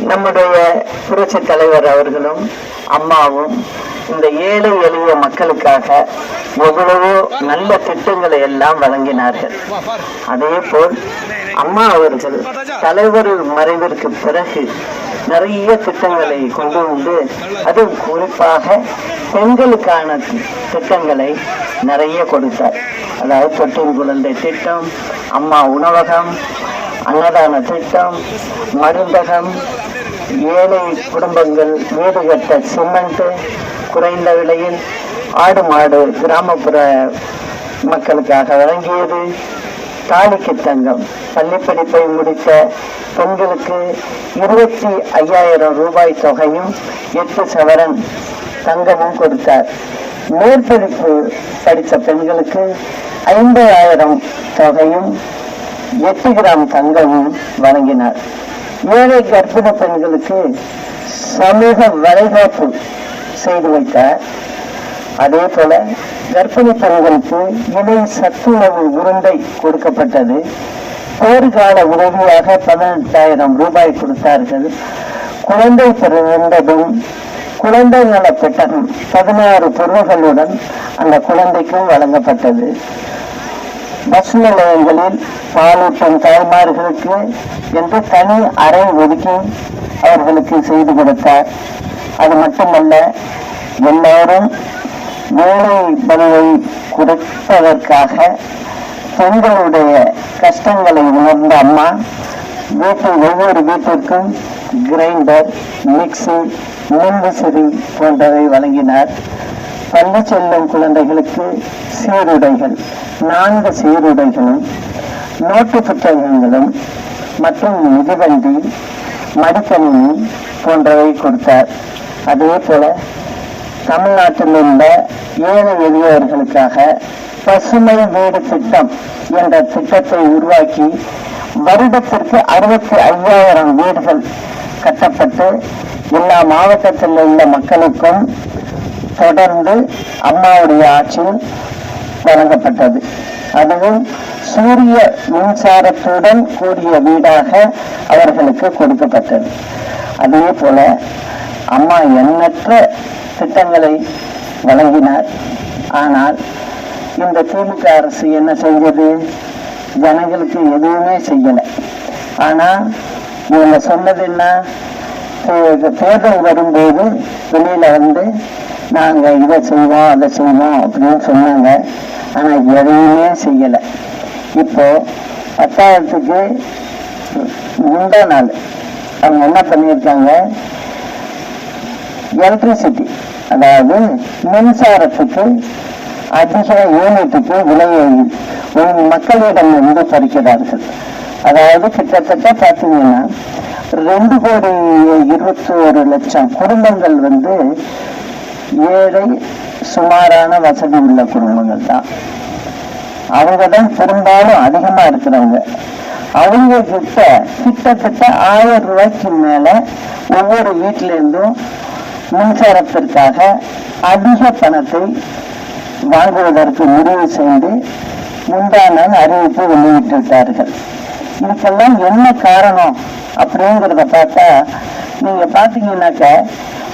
நம்முடைய புரட்சி தலைவர் அவர்களும் அம்மாவும் இந்த ஏழை எளிய மக்களுக்காக எவ்வளவோ நல்ல திட்டங்களை எல்லாம் வழங்கினார்கள். அதே போல் அம்மா அவர்கள் தலைவர் மறைவிற்கு பிறகு நிறைய திட்டங்களை கொண்டு வந்து, அதுவும் குறிப்பாக பெண்களுக்கான திட்டங்களை நிறைய கொடுத்தார். அதாவது தொட்டின் குழந்தை திட்டம், அம்மா உணவகம், அன்னதான திட்டம், மருந்தகம், ஏழை குடும்பங்கள் வீடு கட்ட சிமெண்ட் குறைந்த விலையில், ஆடு மாடு கிராமப்புற மக்களுக்காக வழங்கியது, தாலிக்கு தங்கம், பள்ளி படிப்பை முடித்த பெண்களுக்கு 25,000 ரூபாய் தொகையும் 8 சவரன் தங்கமும் கொடுத்தார். மேற்படிப்பு படித்த பெண்களுக்கு 50,000 தொகையும் 8 கிராம் தங்கமும் வழங்கினார். ஏழை கர்ப்பிணி பெண்களுக்கு சமூக வளைகாப்பு செய்து வைத்தார். அதே போல கர்ப்பிணி பெண்களுக்கு இணை சத்துணவு உருண்டை கொடுக்கப்பட்டது. போர்க்கால உதவியாக 18,000 ரூபாய் கொடுத்தார்கள். குழந்தை பிறந்ததும் குழந்தை நல பெட்டகம் 16 பொருள்களுடன் அந்த குழந்தைக்கும் வழங்கப்பட்டது. பஸ் நிலையங்களில் பாலூட்டும் தாய்மார்களுக்கு என்று தனி அறை ஒதுக்கி அவர்களுக்கு செய்து கொடுத்தார். அது மட்டுமல்ல, எல்லோரும் வேலை பலுவை குறைப்பதற்காக பெண்களுடைய கஷ்டங்களை உணர்ந்த அம்மா ஒவ்வொரு வீட்டிற்கும் கிரைண்டர், மிக்சி, மின்விசிறி போன்றவை வழங்கினார். பள்ளி செல்லும் குழந்தைகளுக்கு சீருடைகள், 4 சீருடைகளும், நோட்டு புத்தகங்களும் மற்றும் மிதிவண்டி, மடிக்கணினி போன்றவை கொடுத்தார். அதே போல தமிழ்நாட்டில் உள்ள ஏழை எளியவர்களுக்காக பசுமை வீடு திட்டம் என்ற திட்டத்தை உருவாக்கி வருடத்திற்கு 65,000 வீடுகள் கட்டப்பட்டு எல்லா மாவட்டத்தில் உள்ள மக்களுக்கும் தொடர்ந்து அம்மாவுடைய ஆட்சியில் வழங்கப்பட்டது. அதுவும் சூரிய மின்சாரத்துடன் கூடிய வீடாக அவர்களுக்கு கொடுக்கப்பட்டது. அதே போல அம்மா எண்ணற்ற திட்டங்களை வழங்கினார். ஆனால் இந்த திமுக அரசு என்ன செஞ்சது? ஜனங்களுக்கு எதுவுமே செய்யலை. ஆனா இவங்க சொன்னது என்ன? தேர்தல் வரும்போது வெளியில வந்து நாங்க இதை செய்வோம் அதை செய்வோம் அப்படின்னு சொன்னாங்க. ஆனா எதையுமே செய்யலை. இப்போ 10,000க்கு முந்தா நாள் அவங்க என்ன பண்ணியிருக்காங்க? எலக்ட்ரிசிட்டி, அதாவது மின்சாரத்துக்கு அதிக யூனிட்டுக்கு விலையை மக்களிடம் இருந்து பறிக்கிறார்கள். அதாவது கிட்டத்தட்ட பார்த்தீங்கன்னா 2,21,00,000 குடும்பங்கள் வந்து ஏழை சுமாரான வசதி உள்ள குடும்பங்கள் தான். அவங்க தான் பெரும்பாலும் அதிகமா இருக்கிறவங்க. அவங்க கிட்ட கிட்டத்தட்ட 1000 ரூபாய்க்கு மேல ஒவ்வொரு வீட்டில இருந்தும் மின்சாரத்திற்காக அதிக பணத்தை வாங்குவதற்கு முடிவு செய்து முந்தான அறிவிப்பு வெளியிட்டு விட்டார்கள். இதுக்கெல்லாம் என்ன காரணம் அப்படிங்கிறத பார்த்தா, நீங்க பாத்தீங்கன்னாக்க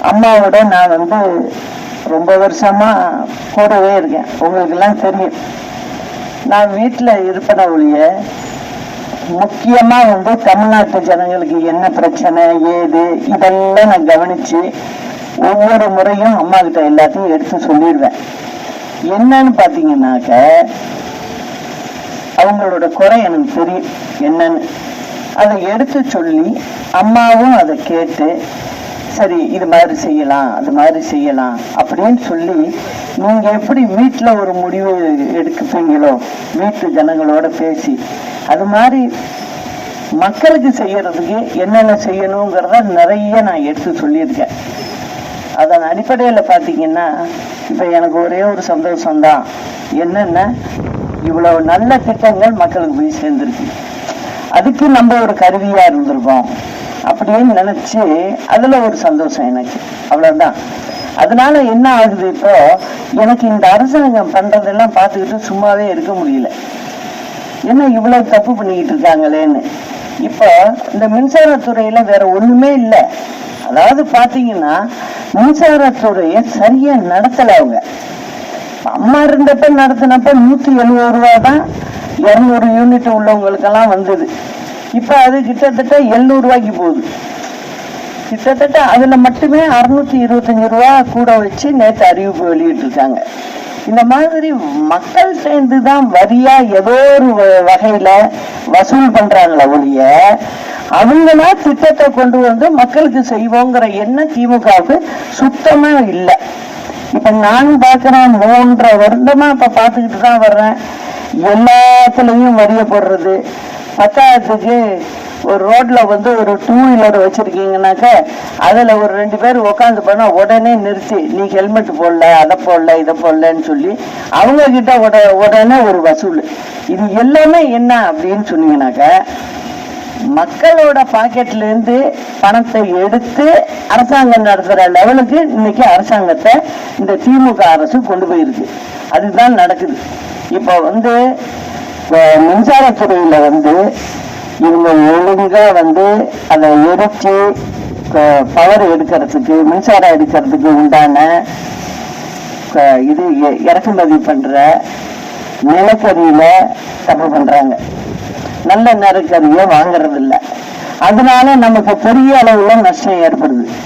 அம்மாவோட நான் வந்து ரொம்ப வருஷமா கூடவே இருக்கேன். உங்களுக்கு எல்லாம் தெரியும். நான் வீட்டுல இருப்பதை ஒழிய முக்கியமா வந்து தமிழ்நாட்டு ஜனங்களுக்கு என்ன பிரச்சனை ஏது இதெல்லாம் நான் கவனிச்சு ஒவ்வொரு முறையும் அம்மா கிட்ட எல்லாத்தையும் எடுத்து சொல்லிடுவேன். என்னன்னு பாத்தீங்கன்னாக்க அவங்களோட குறை எனக்கு தெரியும் என்னன்னு. அதை எடுத்து சொல்லி அம்மாவும் அதை கேட்டு சரி இது மாதிரி செய்யலாம் அது மாதிரி செய்யலாம் அப்படின்னு சொல்லி, நீங்க எப்படி வீட்டுல ஒரு முடிவு எடுப்பீங்களோ வீட்டு ஜனங்களோட பேசி, அது மாதிரி மக்களுக்கு செய்யறதுக்கு என்னென்ன செய்யணுங்கிறத நிறைய நான் எடுத்து சொல்லியிருக்கேன். அதன் அடிப்படையில பாத்தீங்கன்னா இப்ப எனக்கு ஒரே ஒரு சந்தோஷம்தான். என்னன்னா இவ்வளவு நல்ல திட்டங்கள் மக்களுக்கு போய் சேர்ந்திருக்கு. அதுக்கு நம்ம ஒரு கருவியா இருந்திருக்கோம் அப்படின்னு நினைச்சு அதுல ஒரு சந்தோஷம் எனக்கு. அவ்வளவுதான். அதனால என்ன ஆகுது, இப்போ எனக்கு இந்த அரசாங்கம் பண்றதெல்லாம் பார்த்துக்கிட்டு சும்மாவே இருக்க முடியல. என்ன இவ்வளவு தப்பு பண்ணிக்கிட்டு இருக்காங்களேன்னு. இப்ப இந்த மின்சாரத்துறையில வேற ஒண்ணுமே இல்லை. அதாவது பாத்தீங்கன்னா மின்சாரத்துறையை சரியா நடத்தல அவங்க. அம்மா இருந்தப்ப நடத்தினப்ப 170 ரூபா தான் 200 யூனிட் உள்ளவங்களுக்கெல்லாம் வந்தது. இப்ப அது கிட்டத்தட்ட 700 ரூபாய்க்கு போகுது. கிட்டத்தட்ட அதுல மட்டுமே 625 ரூபா கூட வச்சு நேற்று அறிவிப்பு வெளியிட்டு இருக்காங்க. இந்த மாதிரி மக்கள் சேர்ந்துதான் வரியா ஏதோ ஒரு வகையில வசூல் பண்றாங்களே ஒழிய அவங்களா திட்டத்தை கொண்டு வந்து மக்களுக்கு செய்வோங்கிற எண்ணம் திமுகவுக்கு சுத்தமா இல்லை. இப்ப நானும் பாக்குறேன், 3.5 வருடமா இப்ப பாத்துக்கிட்டு தான் வர்றேன். எல்லாத்துலயும் வரிய போடுறது. பத்தாயிரத்துக்கு ஒரு ரோட்ல வந்து ஒரு 2 வீலர் வச்சிருக்கீங்கன்னாக்க அதுல ஒரு 2 பேர் உட்காந்து போனா உடனே நிறுத்தி நீ ஹெல்மெட் போடல, அதை போடல, இதை போடலன்னு சொல்லி அவங்க கிட்ட உடனே ஒரு வசூல். இது எல்லாமே என்ன அப்படின்னு சொன்னீங்கன்னாக்க மக்களோட பாக்கெட்ல இருந்து பணத்தை எடுத்து அரசாங்கம் நடத்துற லெவலுக்கு இன்னைக்கு அரசாங்கத்தை இந்த திமுக அரசு கொண்டு போயிருக்கு. அதுதான் நடக்குது. இப்ப வந்து மின்சாரத்துறையில வந்து இவங்க ஒழுங்கா வந்து அதை எரிச்சு பவர் எடுக்கிறதுக்கு, மின்சாரம் எடுக்கிறதுக்கு உண்டான இது இறக்குமதி பண்ற நிலக்கரியில தப்பு பண்றாங்க. நல்ல நிலக்கரியை வாங்கறது இல்லை. அதனால நமக்கு பெரிய அளவுல நஷ்டம் ஏற்படுது.